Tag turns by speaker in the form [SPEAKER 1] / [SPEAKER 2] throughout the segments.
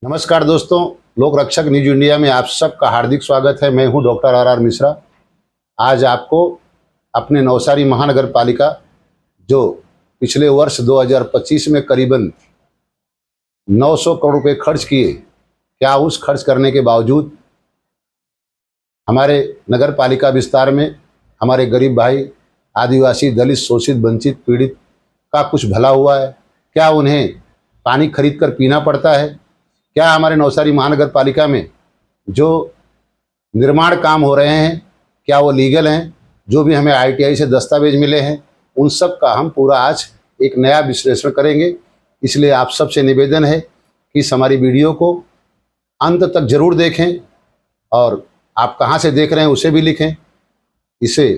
[SPEAKER 1] नमस्कार दोस्तों, लोक रक्षक न्यूज इंडिया में आप सबका हार्दिक स्वागत है। मैं हूं डॉक्टर आर मिश्रा। आज आपको अपने नवसारी महानगर पालिका जो पिछले वर्ष 2025 में करीबन 900 करोड़ रुपए खर्च किए, क्या उस खर्च करने के बावजूद हमारे नगर पालिका विस्तार में हमारे गरीब भाई, आदिवासी, दलित, शोषित, वंचित, पीड़ित का कुछ भला हुआ है? क्या उन्हें पानी खरीद कर पीना पड़ता है? क्या हमारे नवसारी महानगर पालिका में जो निर्माण काम हो रहे हैं क्या वो लीगल हैं? जो भी हमें ITI से दस्तावेज मिले हैं उन सब का हम पूरा आज एक नया विश्लेषण करेंगे। इसलिए आप सबसे निवेदन है कि इस हमारी वीडियो को अंत तक जरूर देखें और आप कहाँ से देख रहे हैं उसे भी लिखें। इसे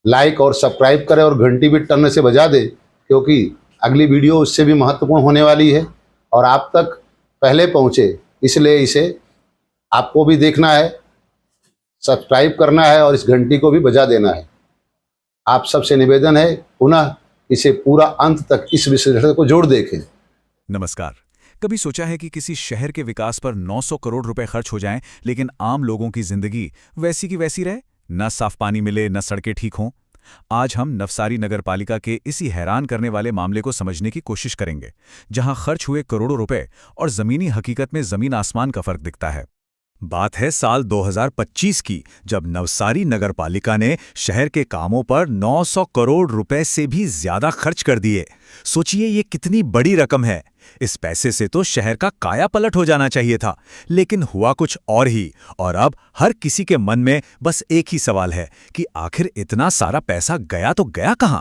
[SPEAKER 1] लाइक और सब्सक्राइब करें और घंटी भी टन से बजा दें, क्योंकि अगली वीडियो उससे भी महत्वपूर्ण होने वाली है और आप तक पहले पहुँचे। इसलिए इसे आपको भी देखना है, सब्सक्राइब करना है और इस घंटी को भी बजा देना है। आप सबसे निवेदन है पुनः इसे पूरा अंत तक इस विश्लेषण को जोड़ देखें।
[SPEAKER 2] नमस्कार। कभी सोचा है कि किसी शहर के विकास पर 900 करोड़ रुपए खर्च हो जाएं, लेकिन आम लोगों की जिंदगी वैसी की वैसी रहे? न साफ पानी मिले, न सड़कें ठीक हों। आज हम नवसारी नगर पालिका के इसी हैरान करने वाले मामले को समझने की कोशिश करेंगे, जहां खर्च हुए करोड़ों रुपए और जमीनी हकीकत में जमीन आसमान का फर्क दिखता है। बात है साल 2025 की, जब नवसारी नगर पालिका ने शहर के कामों पर 900 करोड़ रुपए से भी ज्यादा खर्च कर दिए। सोचिए ये कितनी बड़ी रकम है। इस पैसे से तो शहर का कायापलट हो जाना चाहिए था, लेकिन हुआ कुछ और ही। और अब हर किसी के मन में बस एक ही सवाल है कि आखिर इतना सारा पैसा गया तो गया कहां?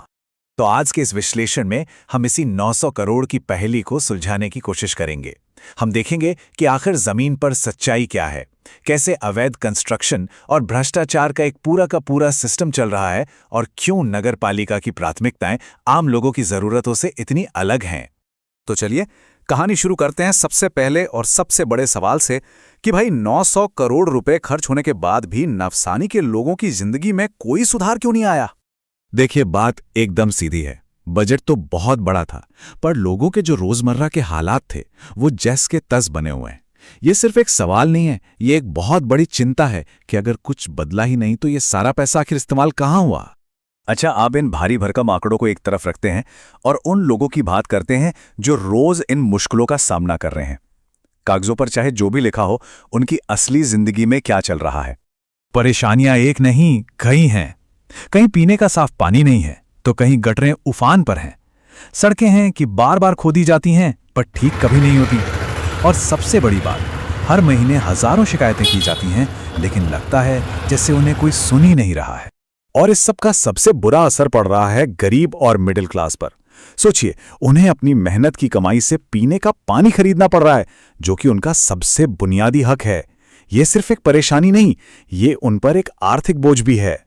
[SPEAKER 2] तो आज के इस विश्लेषण में हम इसी 900 करोड़ की पहेली को सुलझाने की कोशिश करेंगे। हम देखेंगे कि आखिर जमीन पर सच्चाई क्या है, कैसे अवैध कंस्ट्रक्शन और भ्रष्टाचार का एक पूरा का पूरा सिस्टम चल रहा है, और क्यों नगर पालिका की प्राथमिकताएं आम लोगों की जरूरतों से इतनी अलग हैं। तो चलिए कहानी शुरू करते हैं सबसे पहले और सबसे बड़े सवाल से कि भाई 900 करोड़ रुपए खर्च होने के बाद भी नवसानी के लोगों की जिंदगी में कोई सुधार क्यों नहीं आया? देखिए, बात एकदम सीधी है। बजट तो बहुत बड़ा था, पर लोगों के जो रोजमर्रा के हालात थे वो जैस के तस बने हुए हैं। ये सिर्फ एक सवाल नहीं है, ये एक बहुत बड़ी चिंता है कि अगर कुछ बदला ही नहीं तो ये सारा पैसा आखिर इस्तेमाल कहाँ हुआ। अच्छा, आप इन भारी भरकम आंकड़ों को एक तरफ रखते हैं और उन लोगों की बात करते हैं जो रोज इन मुश्किलों का सामना कर रहे हैं। कागजों पर चाहे जो भी लिखा हो, उनकी असली जिंदगी में क्या चल रहा है। परेशानियां एक नहीं कई हैं। कहीं पीने का साफ पानी नहीं है, तो कहीं गटरें उफान पर हैं। सड़कें हैं कि बार बार खोदी जाती हैं पर ठीक कभी नहीं होती। और सबसे बड़ी बात, हर महीने हजारों शिकायतें की जाती हैं, लेकिन लगता है जैसे उन्हें कोई सुन ही नहीं रहा है। और इस सब का सबसे बुरा असर पड़ रहा है गरीब और मिडिल क्लास पर। सोचिए, उन्हें अपनी मेहनत की कमाई से पीने का पानी खरीदना पड़ रहा है, जो कि उनका सबसे बुनियादी हक है। ये सिर्फ एक परेशानी नहीं, ये उन पर एक आर्थिक बोझ भी है।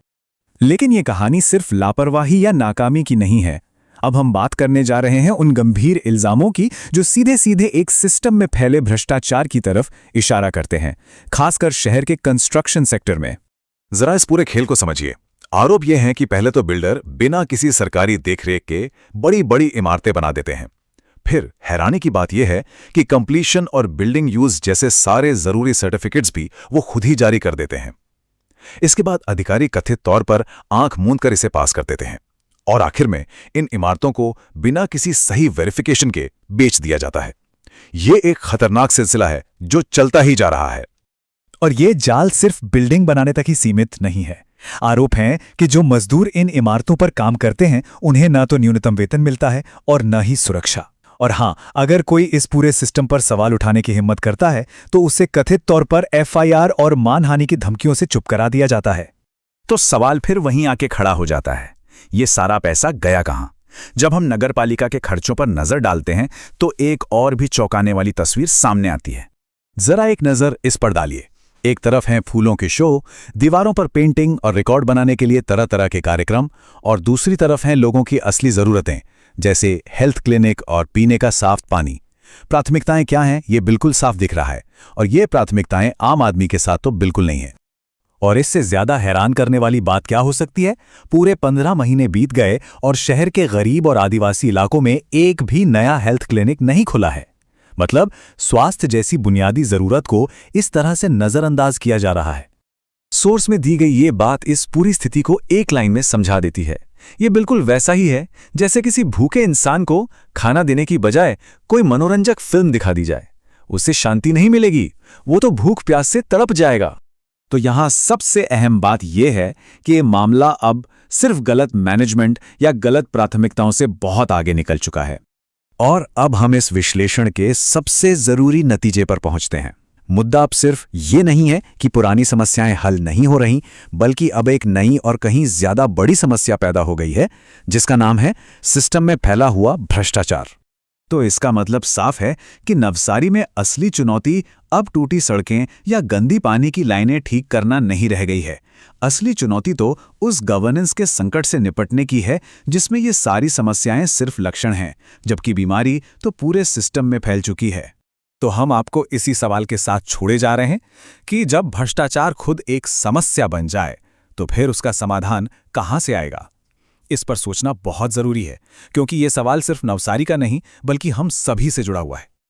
[SPEAKER 2] लेकिन ये कहानी सिर्फ लापरवाही या नाकामी की नहीं है। अब हम बात करने जा रहे हैं उन गंभीर इल्जामों की जो सीधे सीधे एक सिस्टम में फैले भ्रष्टाचार की तरफ इशारा करते हैं, खासकर शहर के कंस्ट्रक्शन सेक्टर में। जरा इस पूरे खेल को समझिए। आरोप यह है कि पहले तो बिल्डर बिना किसी सरकारी देखरेख के बड़ी बड़ी इमारतें बना देते हैं। फिर हैरानी की बात यह है कि कंप्लीशन और बिल्डिंग यूज जैसे सारे जरूरी सर्टिफिकेट्स भी वो खुद ही जारी कर देते हैं। इसके बाद अधिकारी कथित तौर पर आंख मूंद कर इसे पास कर देते हैं, और आखिर में इन इमारतों को बिना किसी सही वेरिफिकेशन के बेच दिया जाता है। यह एक खतरनाक सिलसिला है जो चलता ही जा रहा है। और ये जाल सिर्फ बिल्डिंग बनाने तक ही सीमित नहीं है। आरोप हैं कि जो मजदूर इन इमारतों पर काम करते हैं, उन्हें न तो न्यूनतम वेतन मिलता है और न ही सुरक्षा। और हां, अगर कोई इस पूरे सिस्टम पर सवाल उठाने की हिम्मत करता है तो उसे कथित तौर पर FIR और मानहानि की धमकियों से चुप करा दिया जाता है। तो सवाल फिर वहीं आके खड़ा हो जाता है, ये सारा पैसा गया कहां? जब हम नगर पालिका के खर्चों पर नजर डालते हैं तो एक और भी चौंकाने वाली तस्वीर सामने आती है। जरा एक नजर इस पर डालिए। एक तरफ हैं फूलों के शो, दीवारों पर पेंटिंग और रिकॉर्ड बनाने के लिए तरह तरह के कार्यक्रम, और दूसरी तरफ हैं लोगों की असली जरूरतें, जैसे हेल्थ क्लिनिक और पीने का साफ पानी। प्राथमिकताएं क्या हैं, ये बिल्कुल साफ दिख रहा है, और ये प्राथमिकताएं आम आदमी के साथ तो बिल्कुल नहीं है। और इससे ज्यादा हैरान करने वाली बात क्या हो सकती है? पूरे 15 महीने बीत गए और शहर के गरीब और आदिवासी इलाकों में एक भी नया हेल्थ क्लिनिक नहीं खुला है। मतलब स्वास्थ्य जैसी बुनियादी जरूरत को इस तरह से नजरअंदाज किया जा रहा है। सोर्स में दी गई ये बात इस पूरी स्थिति को एक लाइन में समझा देती है। ये बिल्कुल वैसा ही है जैसे किसी भूखे इंसान को खाना देने की बजाय कोई मनोरंजक फिल्म दिखा दी जाए। उससे शांति नहीं मिलेगी, वो तो भूख प्यास से तड़प जाएगा। तो यहाँ सबसे अहम बात यह है कि ये मामला अब सिर्फ गलत मैनेजमेंट या गलत प्राथमिकताओं से बहुत आगे निकल चुका है। और अब हम इस विश्लेषण के सबसे जरूरी नतीजे पर पहुंचते हैं। मुद्दा अब सिर्फ ये नहीं है कि पुरानी समस्याएं हल नहीं हो रहीं, बल्कि अब एक नई और कहीं ज्यादा बड़ी समस्या पैदा हो गई है, जिसका नाम है सिस्टम में फैला हुआ भ्रष्टाचार। तो इसका मतलब साफ है कि नवसारी में असली चुनौती अब टूटी सड़कें या गंदी पानी की लाइनें ठीक करना नहीं रह गई है। असली चुनौती तो उस गवर्नेंस के संकट से निपटने की है जिसमें ये सारी समस्याएं सिर्फ लक्षण हैं, जबकि बीमारी तो पूरे सिस्टम में फैल चुकी है। तो हम आपको इसी सवाल के साथ छोड़े जा रहे हैं कि जब भ्रष्टाचार खुद एक समस्या बन जाए तो फिर उसका समाधान कहां से आएगा। इस पर सोचना बहुत जरूरी है, क्योंकि ये सवाल सिर्फ नवसारी का नहीं बल्कि हम सभी से जुड़ा हुआ है।